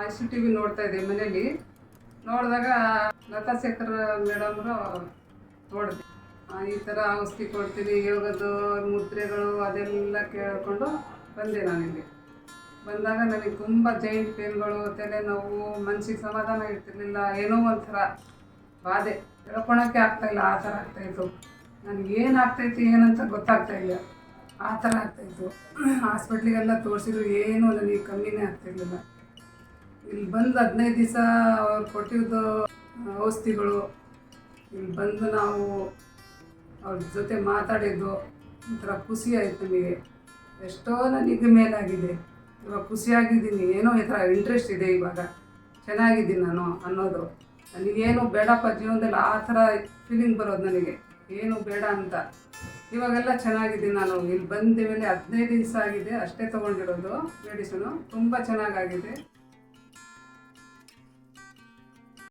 ICTV ನೋಡ್ತಾ ಇದ್ದೆ ಮನೇಲಿ. ನೋಡಿದಾಗ ಲತಾ ಶೇಖರ್ ಮೇಡಮ್ರು ನೋಡಿದೆ. ಈ ಥರ ಔಷಧಿ ಕೊಡ್ತೀನಿ, ಯೋಗದ ಮುದ್ರೆಗಳು ಅದೆಲ್ಲ ಕೇಳಿಕೊಂಡು ಬಂದೆ ನಾನಿಲ್ಲಿ. ಬಂದಾಗ ನನಗೆ ತುಂಬ ಜಾಯಿಂಟ್ ಪೇನ್ಗಳು, ತಲೆನೋವು, ಮನಸ್ಸಿಗೆ ಸಮಾಧಾನ ಇರ್ತಿರ್ಲಿಲ್ಲ. ಏನೋ ಒಂಥರ ಬಾಧೆ, ಹೇಳ್ಕೊಳಕ್ಕೆ ಆಗ್ತಾಯಿಲ್ಲ, ಆ ಥರ ಆಗ್ತಾಯಿತ್ತು. ನನಗೇನು ಆಗ್ತೈತಿ ಏನಂತ ಗೊತ್ತಾಗ್ತಾಯಿಲ್ಲ, ಆ ಥರ ಆಗ್ತಾಯಿತ್ತು. ಹಾಸ್ಪಿಟ್ಲಿಗೆಲ್ಲ ತೋರಿಸಿದ್ರು, ಏನೂ ನನಗೆ ಕಮ್ಮಿನೇ ಆಗ್ತಾಯಿರಲಿಲ್ಲ. ಇಲ್ಲಿ ಬಂದು 15 ದಿವಸ ಅವ್ರು ಕೊಟ್ಟಿದ್ದು ಔಷಧಿಗಳು, ಇಲ್ಲಿ ಬಂದು ನಾವು ಅವ್ರ ಜೊತೆ ಮಾತಾಡಿದ್ದು ಒಂಥರ ಖುಷಿ ಆಯಿತು ನಮಗೆ. ಎಷ್ಟೋ ನನಗೆ ಮೇಲಾಗಿದೆ, ಇವಾಗ ಖುಷಿಯಾಗಿದ್ದೀನಿ. ಏನೋ ಈ ಥರ ಇಂಟ್ರೆಸ್ಟ್ ಇದೆ, ಇವಾಗ ಚೆನ್ನಾಗಿದ್ದೀನಿ ನಾನು ಅನ್ನೋದು. ನನಗೇನು ಬೇಡಪ್ಪ ಜೀವನದಲ್ಲಿ, ಆ ಥರ ಫೀಲಿಂಗ್ ಬರೋದು ನನಗೆ, ಏನು ಬೇಡ ಅಂತ. ಇವಾಗೆಲ್ಲ ಚೆನ್ನಾಗಿದ್ದೀನಿ ನಾನು. ಇಲ್ಲಿ ಬಂದ ಮೇಲೆ 15 ದಿವಸ ಆಗಿದೆ ಅಷ್ಟೇ ತೊಗೊಂಡಿರೋದು ಮೆಡಿಸಿನು, ತುಂಬ ಚೆನ್ನಾಗಾಗಿದೆ.